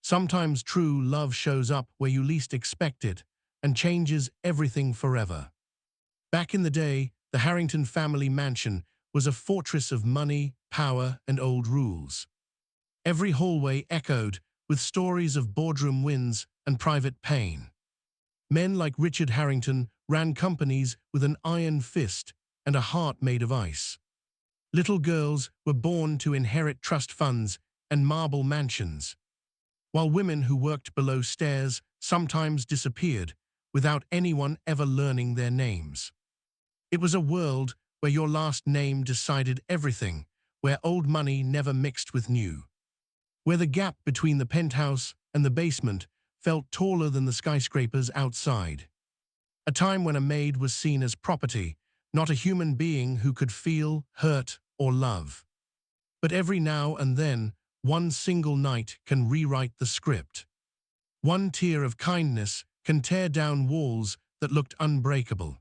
Sometimes true love shows up where you least expect it and changes everything forever. Back in the day, the Harrington family mansion was a fortress of money, power, and old rules. Every hallway echoed with stories of boardroom wins and private pain. Men like Richard Harrington ran companies with an iron fist and a heart made of ice. Little girls were born to inherit trust funds and marble mansions, while women who worked below stairs sometimes disappeared without anyone ever learning their names. It was a world where your last name decided everything, where old money never mixed with new, where the gap between the penthouse and the basement felt taller than the skyscrapers outside. A time when a maid was seen as property, not a human being who could feel, hurt, or love. But every now and then, one single night can rewrite the script. One tear of kindness can tear down walls that looked unbreakable.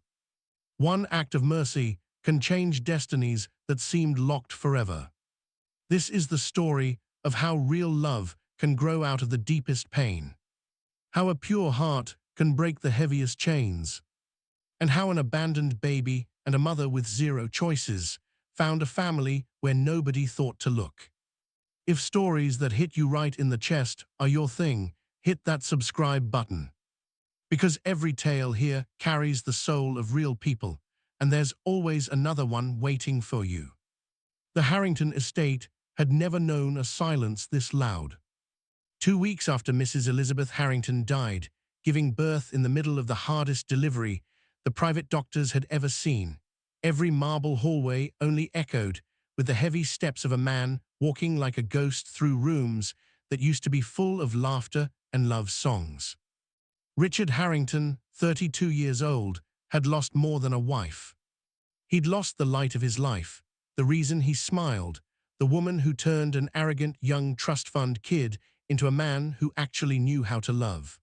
One act of mercy can change destinies that seemed locked forever. This is the story of how real love can grow out of the deepest pain, how a pure heart can break the heaviest chains, and how an abandoned baby and a mother with zero choices found a family where nobody thought to look. If stories that hit you right in the chest are your thing, hit that subscribe button. Because every tale here carries the soul of real people, and there's always another one waiting for you. The Harrington estate had never known a silence this loud. 2 weeks after Mrs. Elizabeth Harrington died, giving birth in the middle of the hardest delivery the private doctors had ever seen, every marble hallway only echoed with the heavy steps of a man walking like a ghost through rooms that used to be full of laughter and love songs. Richard Harrington, 32 years old, had lost more than a wife. He'd lost the light of his life, the reason he smiled, the woman who turned an arrogant young trust fund kid into a man who actually knew how to love.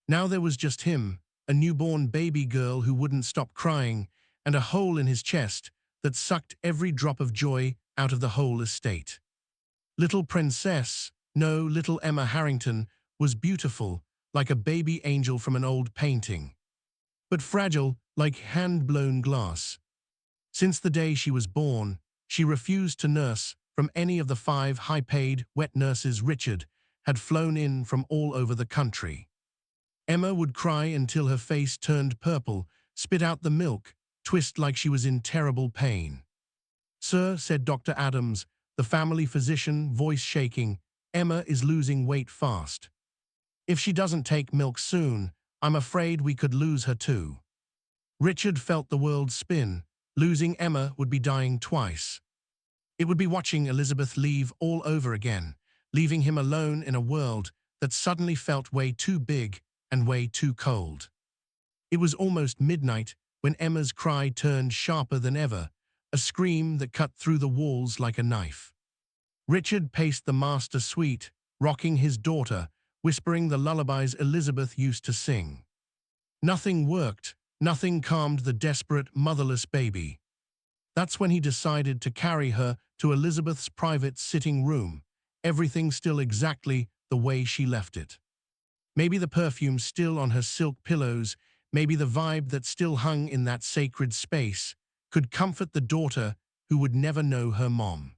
Now there was just him, a newborn baby girl who wouldn't stop crying, and a hole in his chest that sucked every drop of joy out of the whole estate. Little Princess, no, little Emma Harrington, was beautiful, like a baby angel from an old painting, but fragile like hand-blown glass. Since the day she was born, she refused to nurse from any of the 5 high-paid wet nurses Richard had flown in from all over the country. Emma would cry until her face turned purple, spit out the milk, twist like she was in terrible pain. "Sir," said Dr. Adams, the family physician, voice shaking, "Emma is losing weight fast. If she doesn't take milk soon, I'm afraid we could lose her too." Richard felt the world spin. Losing Emma would be dying twice. It would be watching Elizabeth leave all over again, leaving him alone in a world that suddenly felt way too big and way too cold. It was almost midnight when Emma's cry turned sharper than ever, a scream that cut through the walls like a knife. Richard paced the master suite, rocking his daughter, whispering the lullabies Elizabeth used to sing. Nothing worked, nothing calmed the desperate, motherless baby. That's when he decided to carry her to Elizabeth's private sitting room, everything still exactly the way she left it. Maybe the perfume still on her silk pillows, maybe the vibe that still hung in that sacred space, could comfort the daughter who would never know her mom.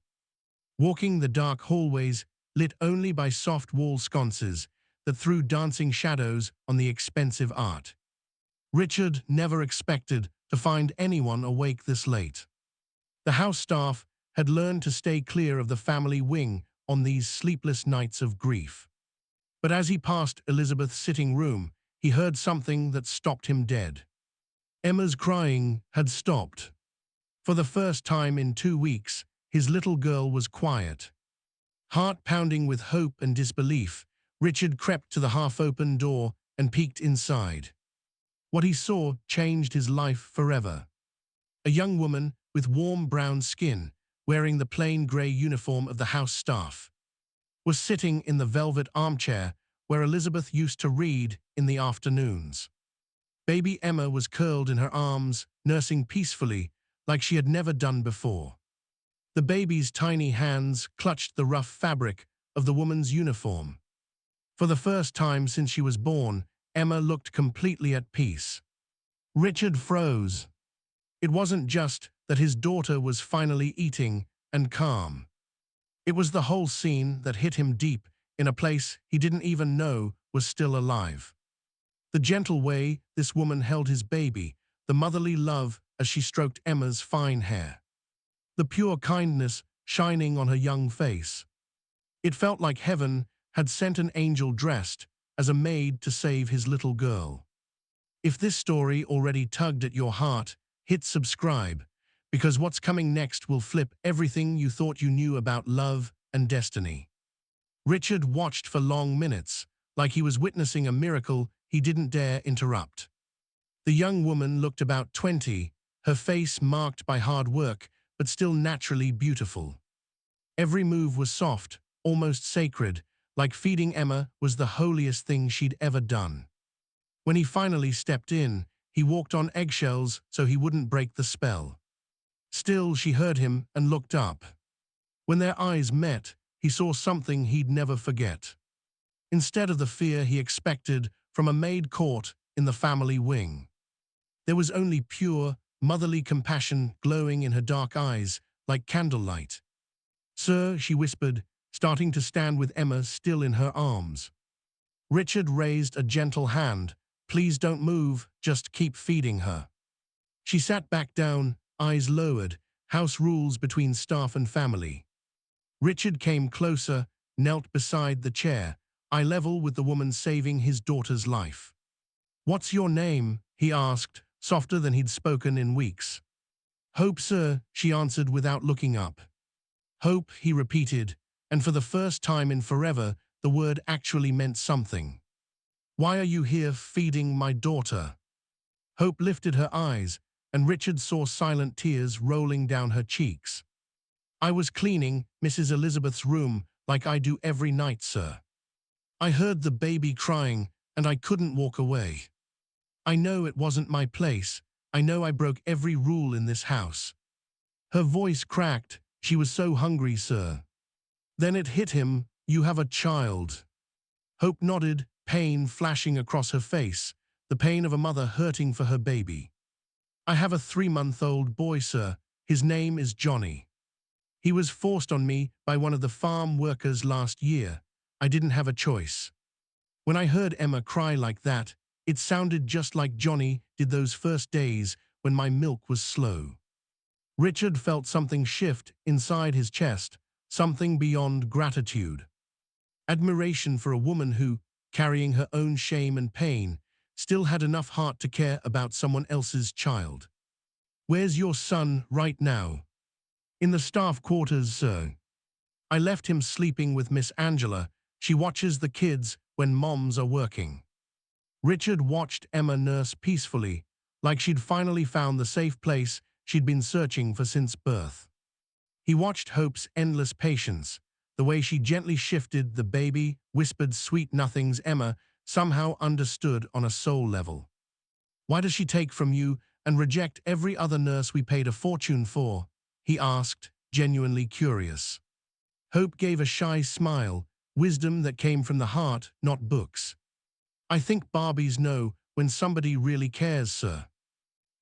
Walking the dark hallways, lit only by soft wall sconces that threw dancing shadows on the expensive art, Richard never expected to find anyone awake this late. The house staff had learned to stay clear of the family wing on these sleepless nights of grief. But as he passed Elizabeth's sitting room, he heard something that stopped him dead. Emma's crying had stopped. For the first time in 2 weeks, his little girl was quiet. Heart pounding with hope and disbelief, Richard crept to the half-open door and peeked inside. What he saw changed his life forever. A young woman with warm brown skin, wearing the plain grey uniform of the house staff, was sitting in the velvet armchair where Elizabeth used to read in the afternoons. Baby Emma was curled in her arms, nursing peacefully, like she had never done before. The baby's tiny hands clutched the rough fabric of the woman's uniform. For the first time since she was born, Emma looked completely at peace. Richard froze. It wasn't just that his daughter was finally eating and calm. It was the whole scene that hit him deep in a place he didn't even know was still alive. The gentle way this woman held his baby, the motherly love as she stroked Emma's fine hair, the pure kindness shining on her young face. It felt like heaven had sent an angel dressed as a maid to save his little girl. If this story already tugged at your heart, hit subscribe, because what's coming next will flip everything you thought you knew about love and destiny. Richard watched for long minutes, like he was witnessing a miracle he didn't dare interrupt. The young woman looked about 20, her face marked by hard work, but still naturally beautiful. Every move was soft, almost sacred, like feeding Emma was the holiest thing she'd ever done. When he finally stepped in, he walked on eggshells so he wouldn't break the spell. Still, she heard him and looked up. When their eyes met, he saw something he'd never forget. Instead of the fear he expected from a maid caught in the family wing, there was only pure, motherly compassion glowing in her dark eyes like candlelight. "Sir," she whispered, starting to stand with Emma still in her arms. Richard raised a gentle hand. "Please don't move, just keep feeding her." She sat back down, eyes lowered, house rules between staff and family. Richard came closer, knelt beside the chair, eye level with the woman saving his daughter's life. "What's your name?" he asked, softer than he'd spoken in weeks. "Hope, sir," she answered without looking up. "Hope," he repeated, and for the first time in forever, the word actually meant something. "Why are you here feeding my daughter?" Hope lifted her eyes, and Richard saw silent tears rolling down her cheeks. "I was cleaning Mrs. Elizabeth's room like I do every night, sir. I heard the baby crying, and I couldn't walk away. I know it wasn't my place. I know I broke every rule in this house." Her voice cracked. "She was so hungry, sir." Then it hit him. "You have a child." Hope nodded, pain flashing across her face, the pain of a mother hurting for her baby. "I have a 3-month-old boy, sir. His name is Johnny. He was forced on me by one of the farm workers last year. I didn't have a choice." When I heard Emma cry like that, it sounded just like Johnny did those first days when my milk was slow. Richard felt something shift inside his chest, something beyond gratitude. Admiration for a woman who, carrying her own shame and pain, still had enough heart to care about someone else's child. "Where's your son right now?" "In the staff quarters, sir. I left him sleeping with Miss Angela. She watches the kids when moms are working." Richard watched Emma nurse peacefully, like she'd finally found the safe place she'd been searching for since birth. He watched Hope's endless patience, the way she gently shifted the baby, whispered sweet nothings Emma somehow understood on a soul level. "Why does she take from you and reject every other nurse we paid a fortune for?" he asked, genuinely curious. Hope gave a shy smile, wisdom that came from the heart, not books. "I think Barbies know when somebody really cares, sir.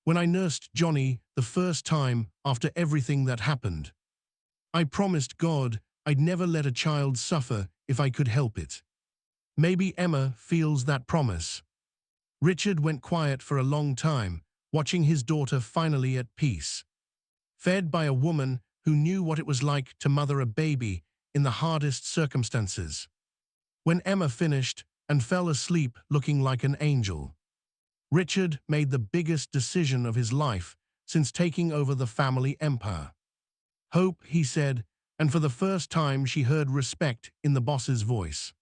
When I nursed Johnny the first time after everything that happened, I promised God I'd never let a child suffer if I could help it. Maybe Emma feels that promise." Richard went quiet for a long time, watching his daughter finally at peace, fed by a woman who knew what it was like to mother a baby in the hardest circumstances. When Emma finished and fell asleep looking like an angel, Richard made the biggest decision of his life since taking over the family empire. "Hope," he said, and for the first time she heard respect in the boss's voice.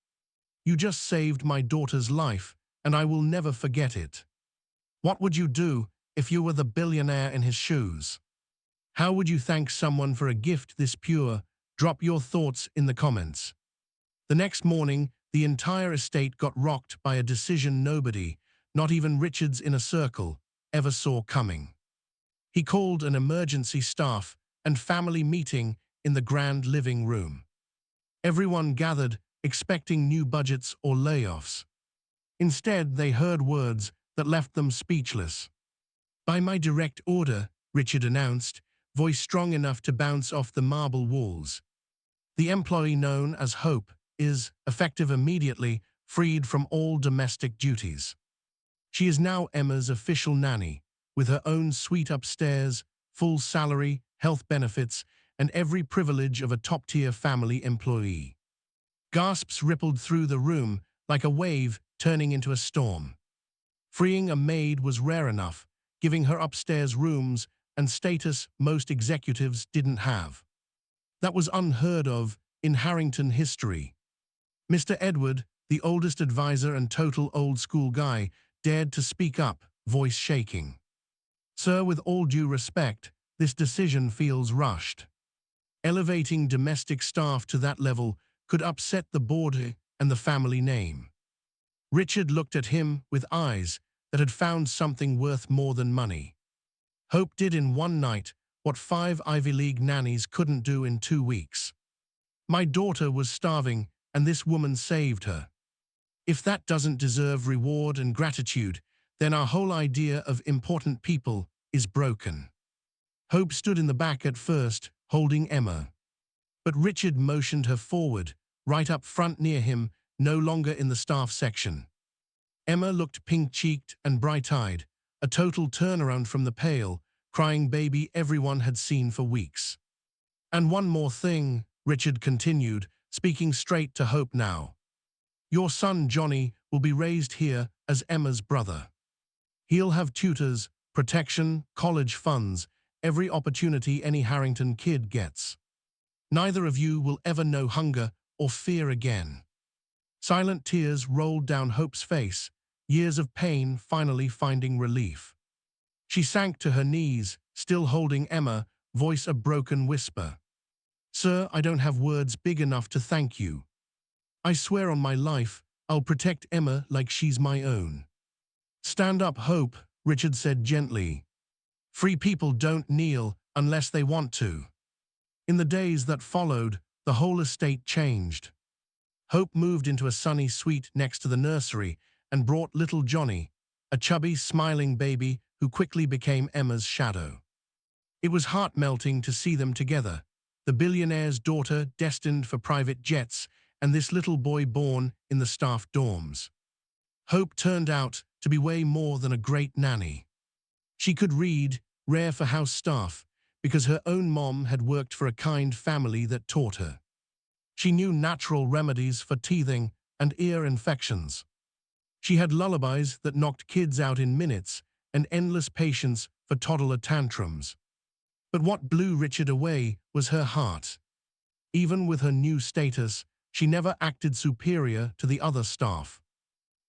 "You just saved my daughter's life, and I will never forget it. What would you do if you were the billionaire in his shoes? How would you thank someone for a gift this pure? Drop your thoughts in the comments." The next morning, the entire estate got rocked by a decision nobody, not even Richard's inner circle, ever saw coming. He called an emergency staff and family meeting in the grand living room. Everyone gathered expecting new budgets or layoffs. Instead, they heard words that left them speechless. "By my direct order," Richard announced, voice strong enough to bounce off the marble walls. "The employee known as Hope is, effective immediately, freed from all domestic duties. She is now Emma's official nanny, with her own suite upstairs, full salary, health benefits, and every privilege of a top-tier family employee." Gasps rippled through the room like a wave turning into a storm. Freeing a maid was rare enough, giving her upstairs rooms and status most executives didn't have. That was unheard of in Harrington history. Mr. Edward, the oldest advisor and total old-school guy, dared to speak up, voice shaking. "Sir, with all due respect, this decision feels rushed. Elevating domestic staff to that level could upset the board and the family name." Richard looked at him with eyes that had found something worth more than money. "Hope did in one night what 5 Ivy League nannies couldn't do in 2 weeks. My daughter was starving, and this woman saved her. If that doesn't deserve reward and gratitude, then our whole idea of important people is broken." Hope stood in the back at first, holding Emma. But Richard motioned her forward, right up front near him, no longer in the staff section. Emma looked pink-cheeked and bright-eyed, a total turnaround from the pale, crying baby everyone had seen for weeks. "And one more thing," Richard continued, speaking straight to Hope now. "Your son Johnny will be raised here as Emma's brother. He'll have tutors, protection, college funds, every opportunity any Harrington kid gets. Neither of you will ever know hunger or fear again." Silent tears rolled down Hope's face, years of pain finally finding relief. She sank to her knees, still holding Emma, voice a broken whisper. "Sir, I don't have words big enough to thank you. I swear on my life, I'll protect Emma like she's my own." "Stand up, Hope," Richard said gently. "Free people don't kneel unless they want to." In the days that followed, the whole estate changed. Hope moved into a sunny suite next to the nursery and brought little Johnny, a chubby, smiling baby who quickly became Emma's shadow. It was heart-melting to see them together, the billionaire's daughter destined for private jets and this little boy born in the staff dorms. Hope turned out to be way more than a great nanny. She could read, rare for house staff, because her own mom had worked for a kind family that taught her. She knew natural remedies for teething and ear infections. She had lullabies that knocked kids out in minutes and endless patience for toddler tantrums. But what blew Richard away was her heart. Even with her new status, she never acted superior to the other staff.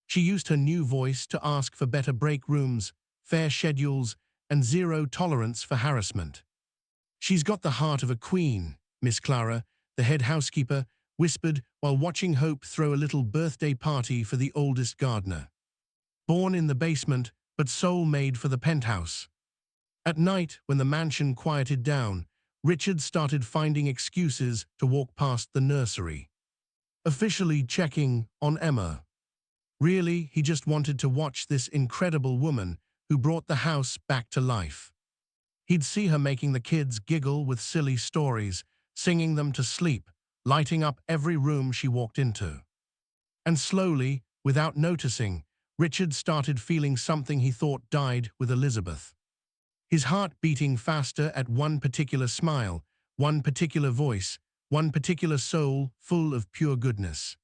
She used her new voice to ask for better break rooms, fair schedules, and zero tolerance for harassment. "She's got the heart of a queen," Miss Clara, the head housekeeper, whispered while watching Hope throw a little birthday party for the oldest gardener. "Born in the basement, but soul made for the penthouse." At night, when the mansion quieted down, Richard started finding excuses to walk past the nursery. Officially checking on Emma. Really, he just wanted to watch this incredible woman who brought the house back to life. He'd see her making the kids giggle with silly stories, singing them to sleep, lighting up every room she walked into. And slowly, without noticing, Richard started feeling something he thought died with Elizabeth. His heart beating faster at one particular smile, one particular voice, one particular soul full of pure goodness.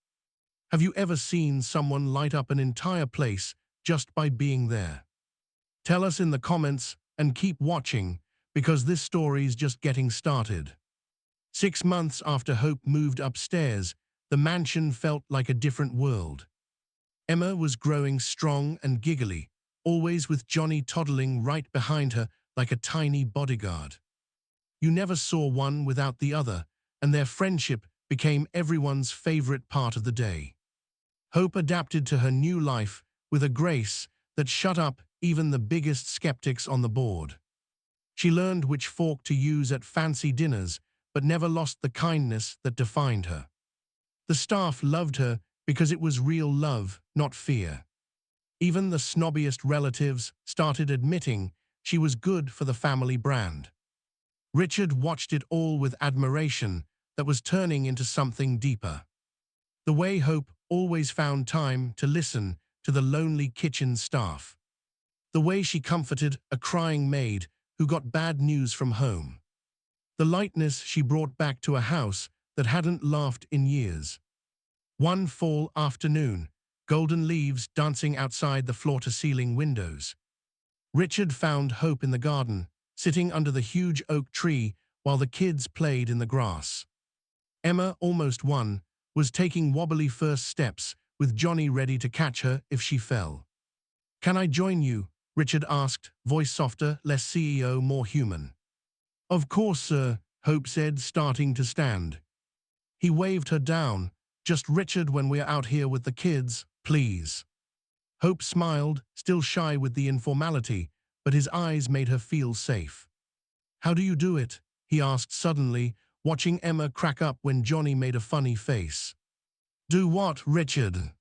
Have you ever seen someone light up an entire place just by being there? Tell us in the comments and keep watching, because this story's just getting started. 6 months after Hope moved upstairs, the mansion felt like a different world. Emma was growing strong and giggly, always with Johnny toddling right behind her like a tiny bodyguard. You never saw one without the other, and their friendship became everyone's favorite part of the day. Hope adapted to her new life with a grace that shut up even the biggest skeptics on the board. She learned which fork to use at fancy dinners, but never lost the kindness that defined her. The staff loved her because it was real love, not fear. Even the snobbiest relatives started admitting she was good for the family brand. Richard watched it all with admiration that was turning into something deeper. The way Hope always found time to listen to the lonely kitchen staff. The way she comforted a crying maid who got bad news from home. The lightness she brought back to a house that hadn't laughed in years. One fall afternoon, golden leaves dancing outside the floor-to-ceiling windows. Richard found Hope in the garden, sitting under the huge oak tree while the kids played in the grass. Emma, almost 1, was taking wobbly first steps, with Johnny ready to catch her if she fell. "Can I join you?" Richard asked, voice softer, less CEO, more human. "Of course, sir," Hope said, starting to stand. He waved her down. "Just Richard when we're out here with the kids, please." Hope smiled, still shy with the informality, but his eyes made her feel safe. "How do you do it?" he asked suddenly, watching Emma crack up when Johnny made a funny face. "Do what, Richard?"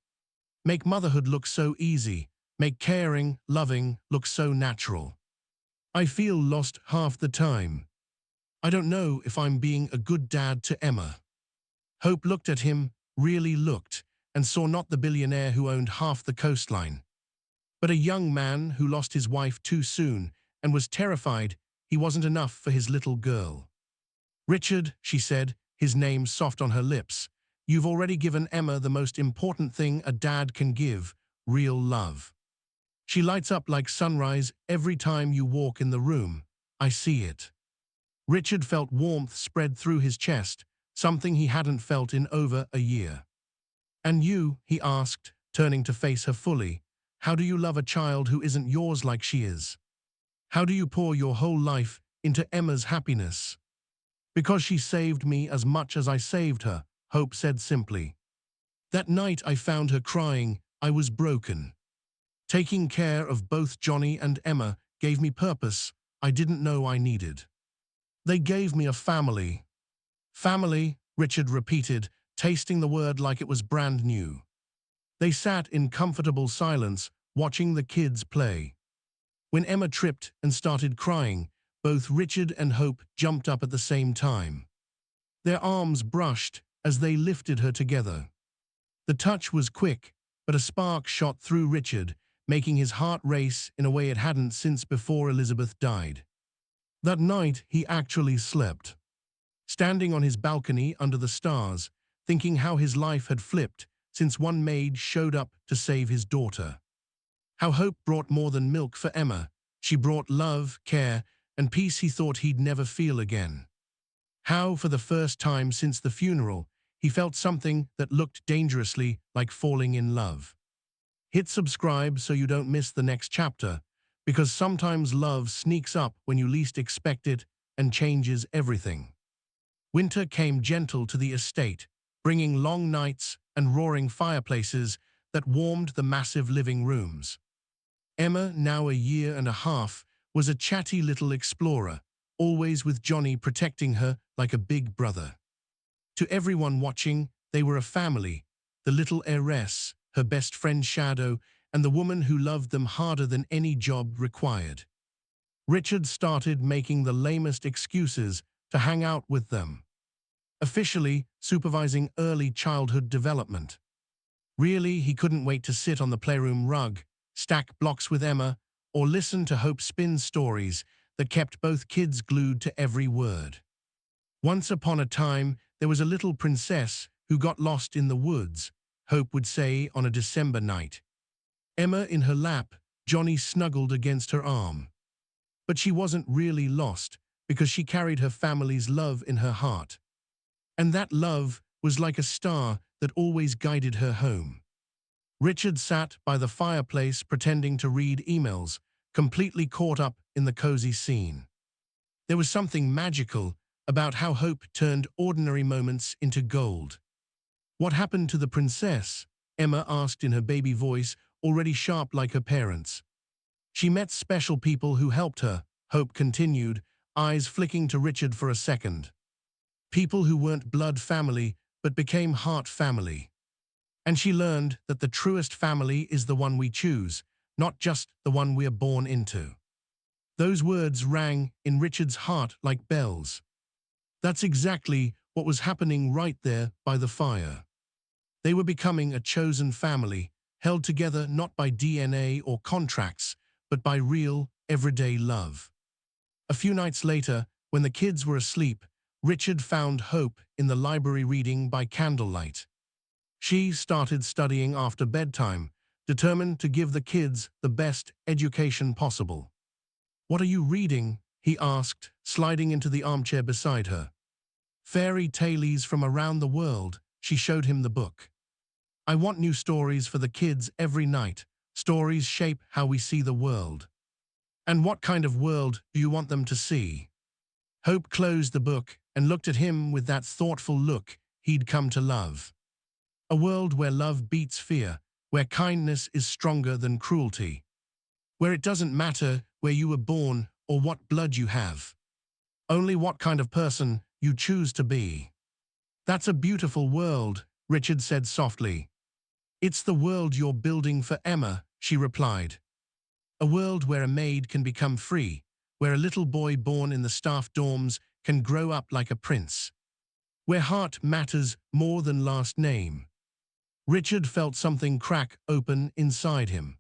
"Make motherhood look so easy. Make caring, loving look so natural. I feel lost half the time. I don't know if I'm being a good dad to Emma." Hope looked at him, really looked, and saw not the billionaire who owned half the coastline, but a young man who lost his wife too soon and was terrified he wasn't enough for his little girl. "Richard," she said, his name soft on her lips, "you've already given Emma the most important thing a dad can give, real love. She lights up like sunrise every time you walk in the room. I see it." Richard felt warmth spread through his chest, something he hadn't felt in over a year. "And you," he asked, turning to face her fully, "how do you love a child who isn't yours like she is? How do you pour your whole life into Emma's happiness?" "Because she saved me as much as I saved her," Hope said simply. "That night I found her crying, I was broken. Taking care of both Johnny and Emma gave me purpose I didn't know I needed. They gave me a family." "Family," Richard repeated, tasting the word like it was brand new. They sat in comfortable silence, watching the kids play. When Emma tripped and started crying, both Richard and Hope jumped up at the same time. Their arms brushed as they lifted her together. The touch was quick, but a spark shot through Richard, making his heart race in a way it hadn't since before Elizabeth died. That night, he actually slept. Standing on his balcony under the stars, thinking how his life had flipped since one maid showed up to save his daughter. How Hope brought more than milk for Emma. She brought love, care, and peace he thought he'd never feel again. How, for the first time since the funeral, he felt something that looked dangerously like falling in love. Hit subscribe so you don't miss the next chapter, because sometimes love sneaks up when you least expect it and changes everything. Winter came gentle to the estate, bringing long nights and roaring fireplaces that warmed the massive living rooms. Emma, now a year and a half, was a chatty little explorer, always with Johnny protecting her like a big brother. To everyone watching, they were a family, the little heiress, her best friend Shadow, and the woman who loved them harder than any job required. Richard started making the lamest excuses to hang out with them. Officially supervising early childhood development. Really, he couldn't wait to sit on the playroom rug, stack blocks with Emma, or listen to Hope spin stories that kept both kids glued to every word. Once upon a time, there was a little princess who got lost in the woods, Hope would say on a December night. Emma in her lap, Johnny snuggled against her arm. But she wasn't really lost, because she carried her family's love in her heart. And that love was like a star that always guided her home. Richard sat by the fireplace pretending to read emails, completely caught up in the cozy scene. There was something magical about how Hope turned ordinary moments into gold. "What happened to the princess?" Emma asked in her baby voice, already sharp like her parents. "She met special people who helped her," Hope continued, eyes flicking to Richard for a second. "People who weren't blood family, but became heart family. And she learned that the truest family is the one we choose, not just the one we are born into. Those words rang in Richard's heart like bells. That's exactly what was happening right there by the fire. They were becoming a chosen family, held together not by DNA or contracts, but by real, everyday love. A few nights later, when the kids were asleep, Richard found Hope in the library reading by candlelight. She started studying after bedtime, determined to give the kids the best education possible. "What are you reading?" he asked, sliding into the armchair beside her. "Fairy tales from around the world," she showed him the book. "I want new stories for the kids every night. Stories shape how we see the world." "And what kind of world do you want them to see?" Hope closed the book and looked at him with that thoughtful look he'd come to love. "A world where love beats fear, where kindness is stronger than cruelty, where it doesn't matter where you were born or what blood you have, only what kind of person you choose to be." "That's a beautiful world," Richard said softly. "It's the world you're building for Emma," she replied. "A world where a maid can become free, where a little boy born in the staff dorms can grow up like a prince, where heart matters more than last name." Richard felt something crack open inside him.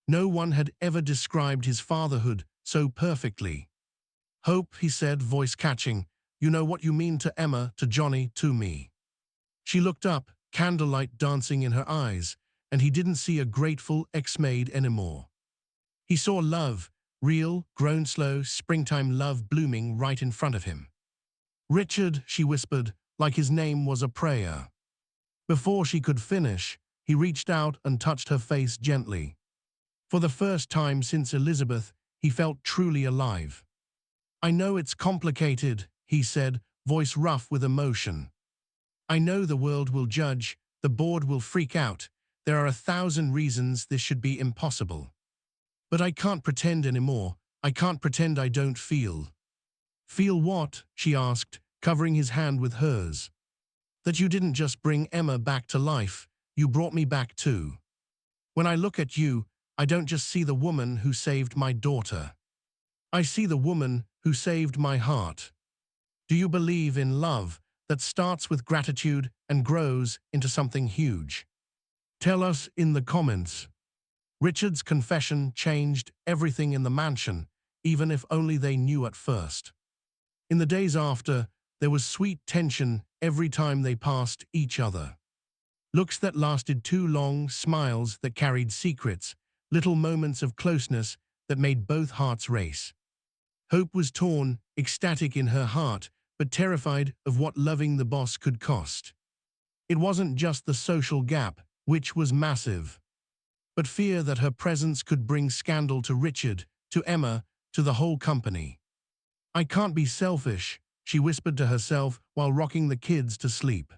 No one had ever described his fatherhood so perfectly. "Hope," he said, voice catching, "you know what you mean to Emma, to Johnny, to me." She looked up, candlelight dancing in her eyes, and he didn't see a grateful ex-maid anymore. He saw love, real, grown slow, springtime love blooming right in front of him. "Richard," she whispered, like his name was a prayer. Before she could finish, he reached out and touched her face gently. For the first time since Elizabeth, he felt truly alive. "I know it's complicated," he said, voice rough with emotion. "I know the world will judge, the board will freak out. There are 1,000 reasons this should be impossible. But I can't pretend anymore. I can't pretend I don't feel." "Feel what?" she asked, covering his hand with hers. "That you didn't just bring Emma back to life, you brought me back too. When I look at you, I don't just see the woman who saved my daughter. I see the woman who saved my heart." Do you believe in love that starts with gratitude and grows into something huge? Tell us in the comments. Richard's confession changed everything in the mansion, even if only they knew at first. In the days after, there was sweet tension every time they passed each other. Looks that lasted too long, smiles that carried secrets, little moments of closeness that made both hearts race. Hope was torn, ecstatic in her heart, but terrified of what loving the boss could cost. It wasn't just the social gap, which was massive, but fear that her presence could bring scandal to Richard, to Emma, to the whole company. "I can't be selfish," she whispered to herself while rocking the kids to sleep.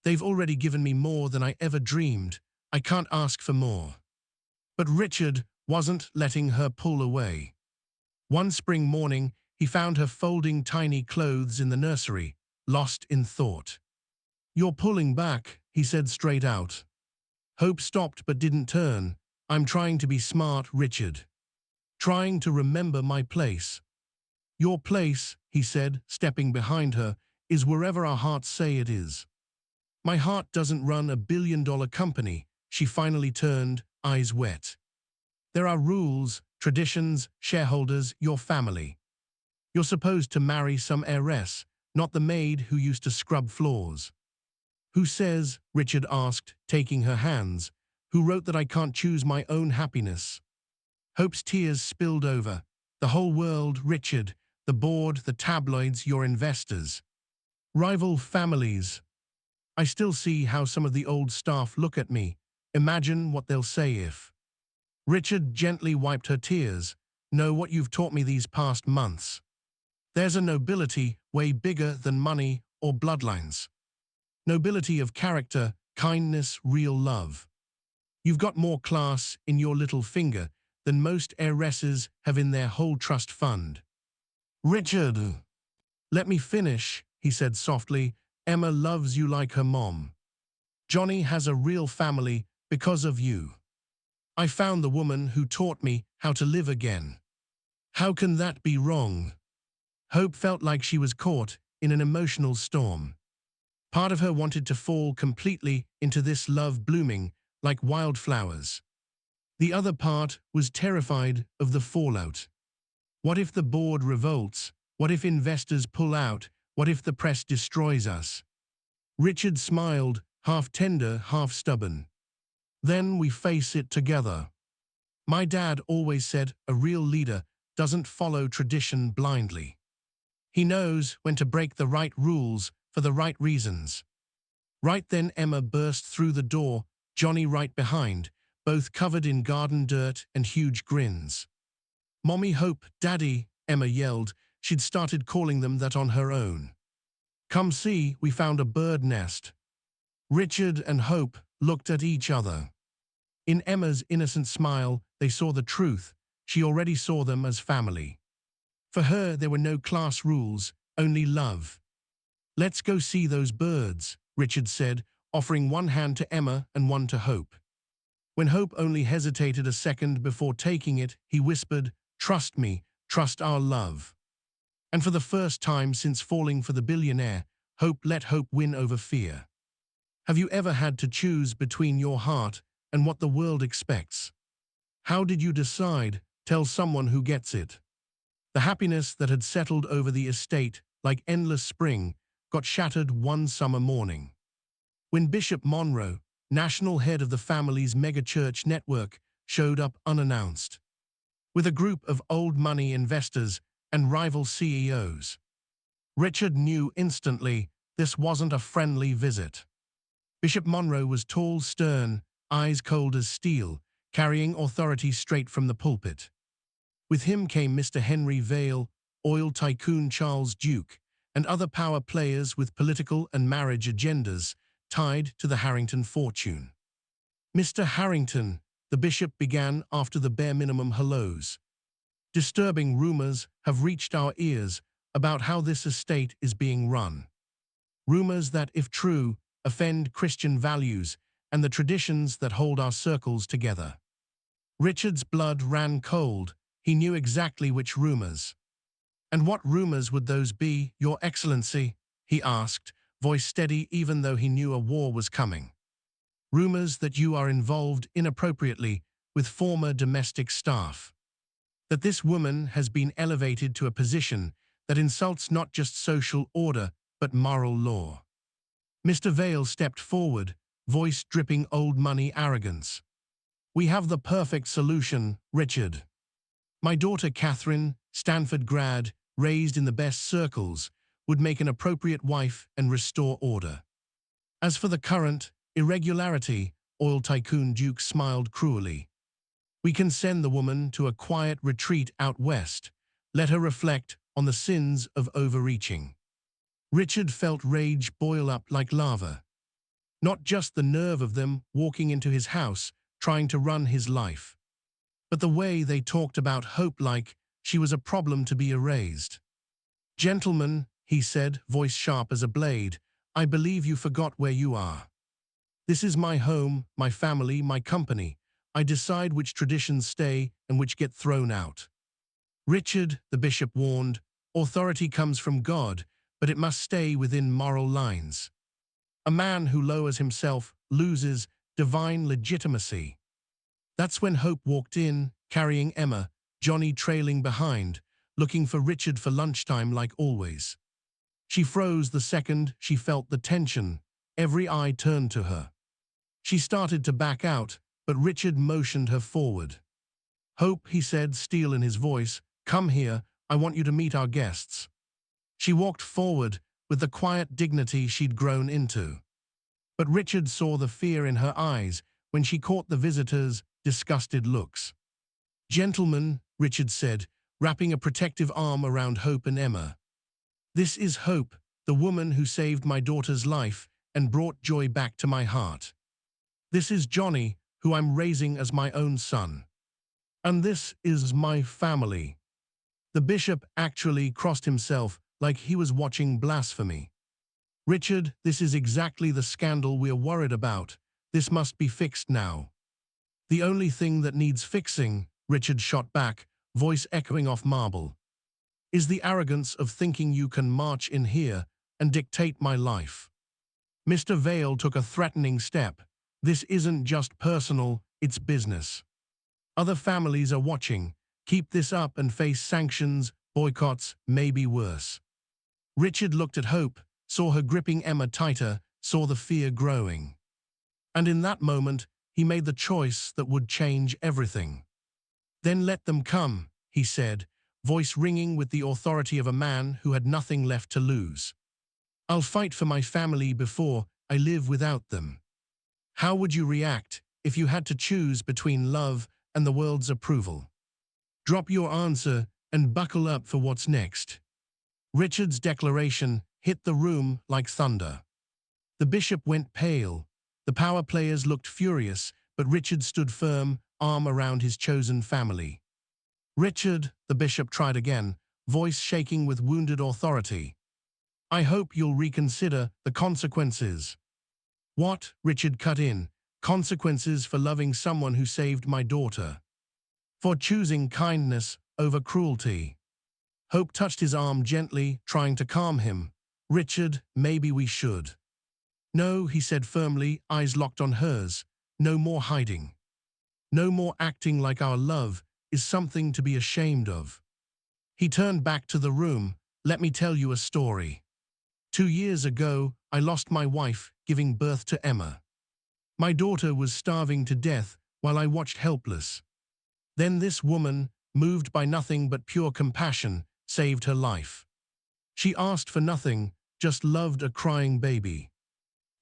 "They've already given me more than I ever dreamed. I can't ask for more." But Richard wasn't letting her pull away. One spring morning, he found her folding tiny clothes in the nursery, lost in thought. "You're pulling back," he said straight out. Hope stopped but didn't turn. "I'm trying to be smart, Richard. Trying to remember my place." "Your place," he said, stepping behind her, "is wherever our hearts say it is." "My heart doesn't run a billion-dollar company," she finally turned, eyes wet. "There are rules, traditions, shareholders, your family. You're supposed to marry some heiress, not the maid who used to scrub floors." "Who says?" Richard asked, taking her hands. "Who wrote that I can't choose my own happiness?" Hope's tears spilled over. "The whole world, Richard. The board, the tabloids, your investors. Rival families. I still see how some of the old staff look at me. Imagine what they'll say if—" Richard gently wiped her tears. "Know what you've taught me these past months. There's a nobility way bigger than money or bloodlines. Nobility of character, kindness, real love. You've got more class in your little finger than most heiresses have in their whole trust fund." "Richard, let me finish," he said softly, Emma loves you like her mom. Johnny has a real family because of you. I found the woman who taught me how to live again. How can that be wrong? Hope felt like she was caught in an emotional storm. Part of her wanted to fall completely into this love blooming like wildflowers. The other part was terrified of the fallout. What if the board revolts? What if investors pull out? What if the press destroys us? Richard smiled, half tender, half stubborn. Then we face it together. My dad always said a real leader doesn't follow tradition blindly. He knows when to break the right rules for the right reasons. Right then Emma burst through the door, Johnny right behind, both covered in garden dirt and huge grins. Mommy, Hope, Daddy, Emma yelled. She'd started calling them that on her own. Come see, we found a bird nest. Richard and Hope looked at each other. In Emma's innocent smile, they saw the truth. She already saw them as family. For her, there were no class rules, only love. Let's go see those birds, Richard said, offering one hand to Emma and one to Hope. When Hope only hesitated a second before taking it, he whispered, "Trust me, trust our love." And for the first time since falling for the billionaire, Hope let hope win over fear. Have you ever had to choose between your heart and what the world expects? How did you decide? Tell someone who gets it. The happiness that had settled over the estate like endless spring got shattered one summer morning. When Bishop Monroe, national head of the family's megachurch network, showed up unannounced. With a group of old money investors and rival CEOs. Richard knew instantly this wasn't a friendly visit. Bishop Monroe was tall, stern, eyes cold as steel, carrying authority straight from the pulpit. With him came Mr. Henry Vail, oil tycoon Charles Duke, and other power players with political and marriage agendas tied to the Harrington fortune. Mr. Harrington, the bishop began after the bare minimum hellos. Disturbing rumors have reached our ears about how this estate is being run. Rumors that, if true, offend Christian values and the traditions that hold our circles together. Richard's blood ran cold. He knew exactly which rumors. And what rumors would those be, Your Excellency? He asked, voice steady even though he knew a war was coming. Rumors that you are involved inappropriately with former domestic staff. That this woman has been elevated to a position that insults not just social order, but moral law. Mr. Vail stepped forward, voice dripping old money arrogance. We have the perfect solution, Richard. My daughter Catherine, Stanford grad, raised in the best circles, would make an appropriate wife and restore order. As for the current irregularity, oil tycoon Duke smiled cruelly. We can send the woman to a quiet retreat out west. Let her reflect on the sins of overreaching. Richard felt rage boil up like lava. Not just the nerve of them walking into his house, trying to run his life, but the way they talked about Hope like she was a problem to be erased. Gentlemen, he said, voice sharp as a blade, I believe you forgot where you are. This is my home, my family, my company. I decide which traditions stay and which get thrown out. Richard, the bishop warned, authority comes from God, but it must stay within moral lines. A man who lowers himself loses divine legitimacy. That's when Hope walked in, carrying Emma, Johnny trailing behind, looking for Richard for lunchtime like always. She froze the second she felt the tension. Every eye turned to her. She started to back out, but Richard motioned her forward. Hope, he said, steel in his voice, come here, I want you to meet our guests. She walked forward with the quiet dignity she'd grown into. But Richard saw the fear in her eyes when she caught the visitors' disgusted looks. Gentlemen, Richard said, wrapping a protective arm around Hope and Emma. This is Hope, the woman who saved my daughter's life and brought joy back to my heart. This is Johnny, who I'm raising as my own son. And this is my family. The bishop actually crossed himself like he was watching blasphemy. Richard, this is exactly the scandal we're worried about. This must be fixed now. The only thing that needs fixing, Richard shot back, voice echoing off marble, is the arrogance of thinking you can march in here and dictate my life. Mr. Vale took a threatening step. This isn't just personal, it's business. Other families are watching. Keep this up and face sanctions, boycotts, maybe worse. Richard looked at Hope, saw her gripping Emma tighter, saw the fear growing. And in that moment, he made the choice that would change everything. Then let them come, he said, voice ringing with the authority of a man who had nothing left to lose. I'll fight for my family before I live without them. How would you react if you had to choose between love and the world's approval? Drop your answer and buckle up for what's next. Richard's declaration hit the room like thunder. The bishop went pale. The power players looked furious, but Richard stood firm, arm around his chosen family. Richard, the bishop tried again, voice shaking with wounded authority. I hope you'll reconsider the consequences. What? Richard cut in. Consequences for loving someone who saved my daughter. For choosing kindness over cruelty. Hope touched his arm gently, trying to calm him. Richard, maybe we should. No, he said firmly, eyes locked on hers. No more hiding. No more acting like our love is something to be ashamed of. He turned back to the room. Let me tell you a story. 2 years ago, I lost my wife, giving birth to Emma. My daughter was starving to death while I watched helpless. Then this woman, moved by nothing but pure compassion, saved her life. She asked for nothing, just loved a crying baby.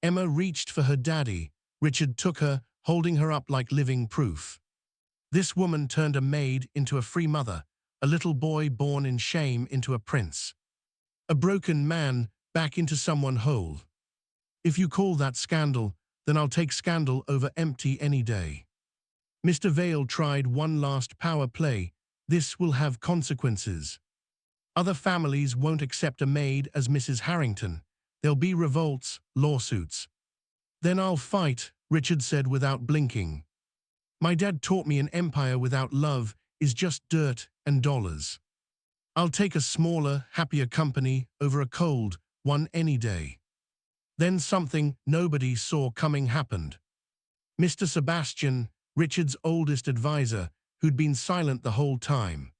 Emma reached for her daddy. Richard took her, holding her up like living proof. This woman turned a maid into a free mother, a little boy born in shame into a prince. A broken man back into someone whole. If you call that scandal, then I'll take scandal over empty any day. Mr. Vale tried one last power play. This will have consequences. Other families won't accept a maid as Mrs. Harrington. There'll be revolts, lawsuits. Then I'll fight, Richard said without blinking. My dad taught me an empire without love is just dirt and dollars. I'll take a smaller, happier company over a cold one any day. Then something nobody saw coming happened. Mr. Sebastian, Richard's oldest advisor, who'd been silent the whole time,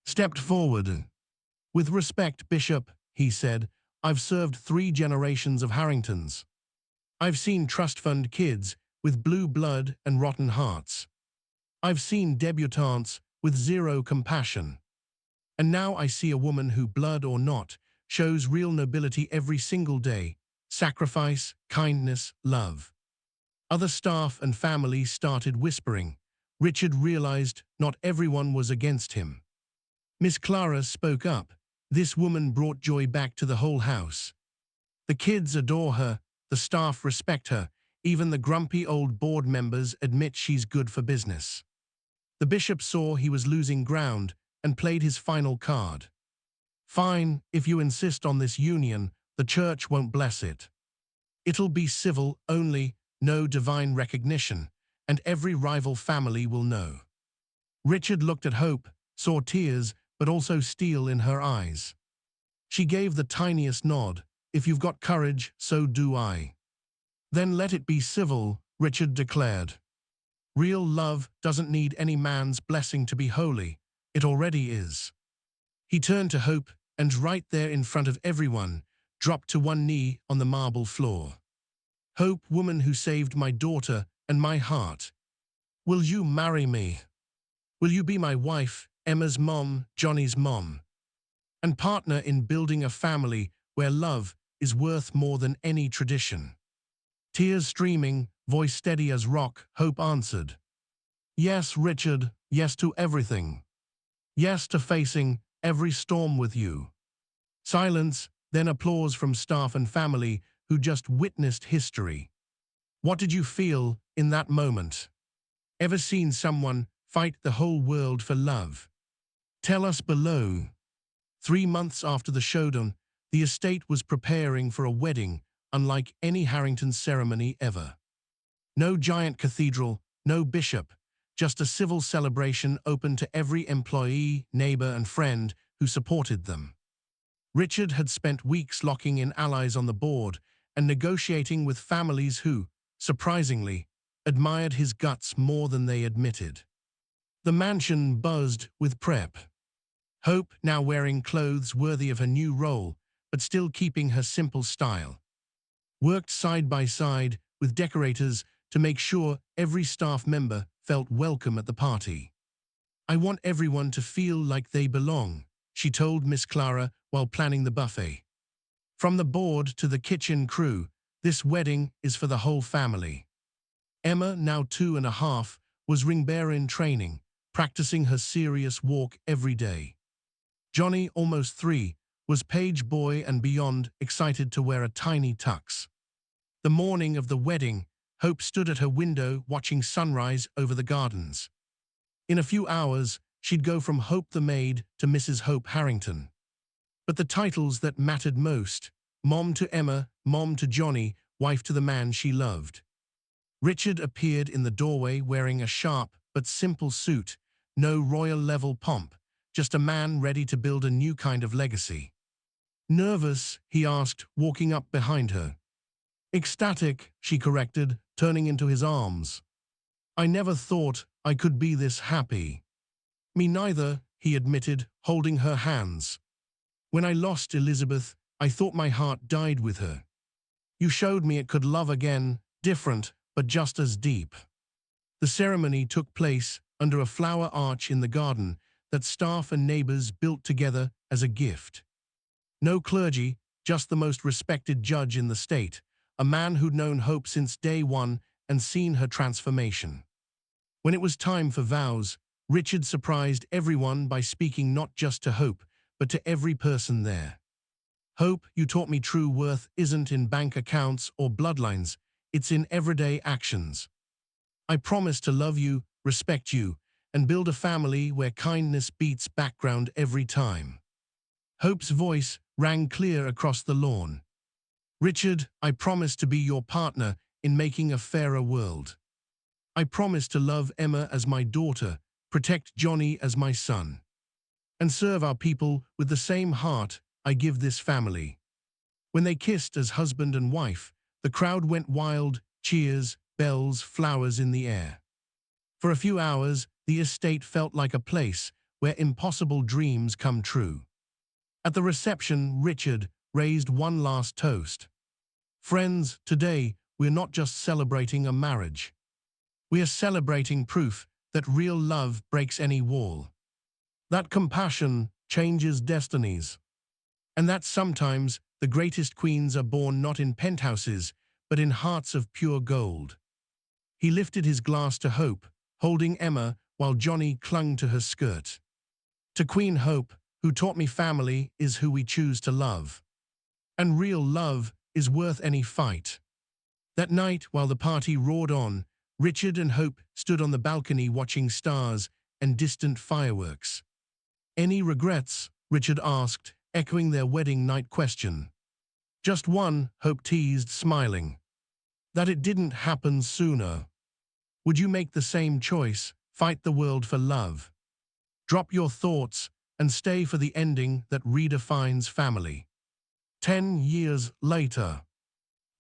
stepped forward. With respect, Bishop, he said, I've served 3 generations of Harringtons. I've seen trust fund kids with blue blood and rotten hearts. I've seen debutantes with zero compassion. And now I see a woman who, blood or not, shows real nobility every single day. Sacrifice, kindness, love. Other staff and families started whispering. Richard realized not everyone was against him. Miss Clara spoke up. This woman brought joy back to the whole house. The kids adore her, the staff respect her, even the grumpy old board members admit she's good for business. The bishop saw he was losing ground and played his final card. Fine, if you insist on this union, the church won't bless it. It'll be civil only, no divine recognition, and every rival family will know. Richard looked at Hope, saw tears, but also steel in her eyes. She gave the tiniest nod. If you've got courage, so do I. Then let it be civil, Richard declared. Real love doesn't need any man's blessing to be holy. It already is. He turned to Hope, and right there in front of everyone, dropped to one knee on the marble floor. Hope, woman who saved my daughter and my heart. Will you marry me? Will you be my wife, Emma's mom, Johnny's mom, and partner in building a family where love is worth more than any tradition? Tears streaming, voice steady as rock, Hope answered. Yes, Richard, yes to everything. Yes to facing every storm with you. Silence, then applause from staff and family who just witnessed history. What did you feel in that moment? Ever seen someone fight the whole world for love? Tell us below. 3 months after the showdown, The estate was preparing for a wedding unlike any Harrington ceremony ever. No giant cathedral, no bishop, just a civil celebration open to every employee, neighbor, and friend who supported them. Richard had spent weeks locking in allies on the board and negotiating with families who, surprisingly, admired his guts more than they admitted. The mansion buzzed with prep. Hope, now wearing clothes worthy of her new role, but still keeping her simple style, worked side by side with decorators to make sure every staff member felt welcome at the party. "I want everyone to feel like they belong," she told Miss Clara while planning the buffet. "From the board to the kitchen crew, this wedding is for the whole family." Emma, now 2.5, was ring bearer in training, practicing her serious walk every day. Johnny, almost 3, was page boy and beyond excited to wear a tiny tux. The morning of the wedding, Hope stood at her window watching sunrise over the gardens. In a few hours, she'd go from Hope the maid to Mrs. Hope Harrington. But the titles that mattered most, mom to Emma, mom to Johnny, wife to the man she loved. Richard appeared in the doorway wearing a sharp but simple suit, no royal-level pomp, just a man ready to build a new kind of legacy. "Nervous?" he asked, walking up behind her. "Ecstatic," she corrected, turning into his arms. "I never thought I could be this happy." "Me neither," he admitted, holding her hands. "When I lost Elizabeth, I thought my heart died with her. You showed me it could love again, different, but just as deep." The ceremony took place under a flower arch in the garden that staff and neighbors built together as a gift. No clergy, just the most respected judge in the state, a man who'd known Hope since day one and seen her transformation. When it was time for vows, Richard surprised everyone by speaking not just to Hope, but to every person there. "Hope, you taught me true worth isn't in bank accounts or bloodlines, it's in everyday actions. I promise to love you, respect you, and build a family where kindness beats background every time." Hope's voice rang clear across the lawn. "Richard, I promise to be your partner in making a fairer world. I promise to love Emma as my daughter, protect Johnny as my son, and serve our people with the same heart I give this family." When they kissed as husband and wife, the crowd went wild, cheers, bells, flowers in the air. For a few hours, the estate felt like a place where impossible dreams come true. At the reception, Richard raised one last toast. "Friends, today we're not just celebrating a marriage. We are celebrating proof that real love breaks any wall. That compassion changes destinies. And that sometimes the greatest queens are born not in penthouses, but in hearts of pure gold." He lifted his glass to Hope, holding Emma while Johnny clung to her skirt. "To Queen Hope, who taught me family is who we choose to love. And real love is worth any fight." That night, while the party roared on, Richard and Hope stood on the balcony watching stars and distant fireworks. "Any regrets?" Richard asked, echoing their wedding night question. "Just one," Hope teased, smiling. "That it didn't happen sooner. Would you make the same choice, fight the world for love? Drop your thoughts and stay for the ending that redefines family." 10 years later,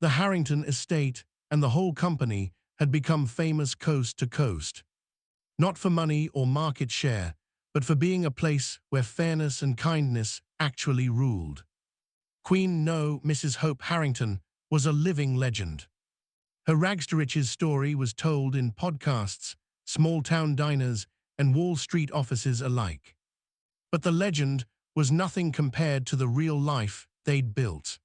the Harrington estate and the whole company had become famous coast to coast. Not for money or market share, but for being a place where fairness and kindness actually ruled. Queen No. Mrs. Hope Harrington was a living legend. Her rags to riches story was told in podcasts, small-town diners, and Wall Street offices alike. But the legend was nothing compared to the real life they'd built.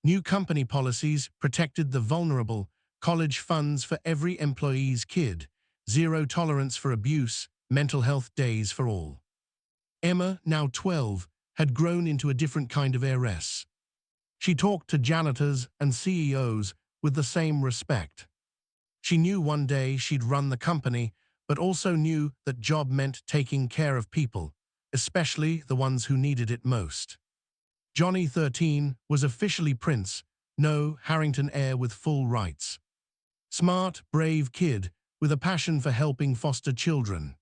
New company policies protected the vulnerable, college funds for every employee's kid, zero tolerance for abuse, mental health days for all. Emma, now 12, had grown into a different kind of heiress. She talked to janitors and CEOs with the same respect. She knew one day she'd run the company, but also knew that job meant taking care of people, especially the ones who needed it most. Johnny, 13, was officially Prince, no Harrington heir with full rights. Smart, brave kid with a passion for helping foster children.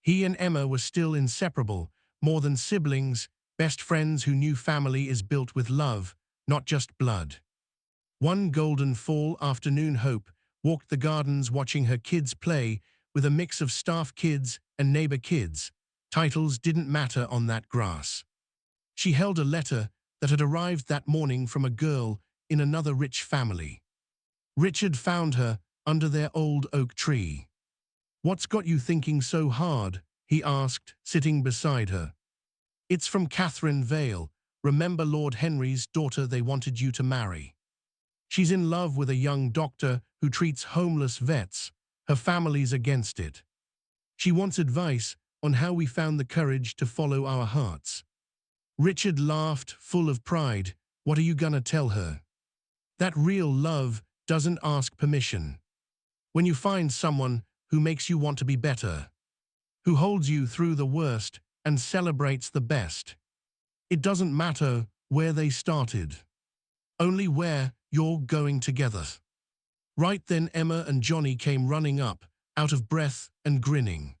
He and Emma were still inseparable, more than siblings, best friends who knew family is built with love, not just blood. One golden fall afternoon, Hope walked the gardens watching her kids play with a mix of staff kids and neighbor kids. Titles didn't matter on that grass. She held a letter that had arrived that morning from a girl in another rich family. Richard found her under their old oak tree. "What's got you thinking so hard?" he asked, sitting beside her. "It's from Catherine Vale. Remember Lord Henry's daughter they wanted you to marry? She's in love with a young doctor who treats homeless vets. Her family's against it. She wants advice on how we found the courage to follow our hearts." Richard laughed, full of pride. "What are you gonna tell her? That real love doesn't ask permission. When you find someone who makes you want to be better, who holds you through the worst and celebrates the best, it doesn't matter where they started, only where you're going together." Right then Emma and Johnny came running up, out of breath and grinning.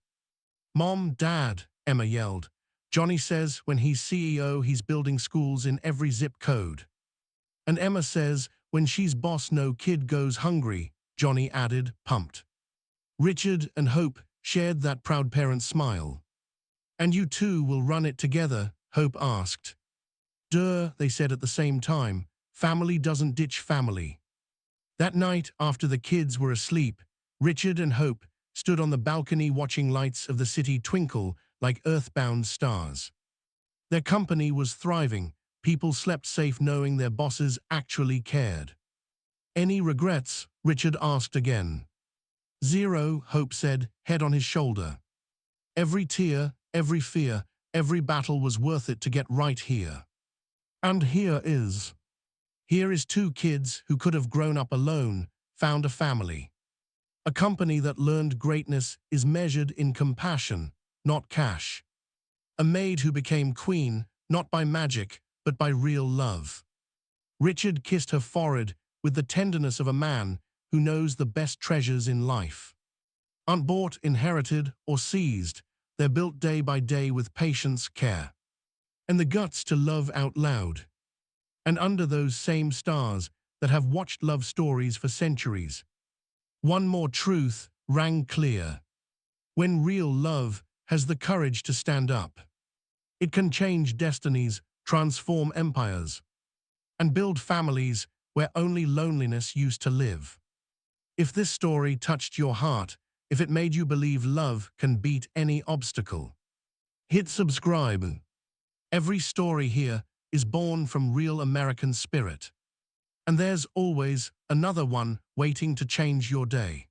"Mom, Dad," Emma yelled. "Johnny says when he's CEO he's building schools in every zip code." "And Emma says when she's boss no kid goes hungry," Johnny added, pumped. Richard and Hope shared that proud parent smile. "And you two will run it together?" Hope asked. "Duh," they said at the same time. "Family doesn't ditch family." That night, after the kids were asleep, Richard and Hope stood on the balcony watching lights of the city twinkle like earthbound stars. Their company was thriving. People slept safe knowing their bosses actually cared. "Any regrets?" Richard asked again. "Zero," Hope said, head on his shoulder. "Every tear, every fear, every battle was worth it to get right here. And here is. Here is two kids who could have grown up alone, found a family. A company that learned greatness is measured in compassion, not cash. A maid who became queen, not by magic, but by real love." Richard kissed her forehead with the tenderness of a man who knows the best treasures in life aren't bought, inherited, or seized. They're built day by day with patience, care, and the guts to love out loud. And under those same stars that have watched love stories for centuries, one more truth rang clear. When real love has the courage to stand up, it can change destinies, transform empires, and build families where only loneliness used to live. If this story touched your heart, if it made you believe love can beat any obstacle, hit subscribe. Every story here is born from real American spirit. And there's always another one waiting to change your day.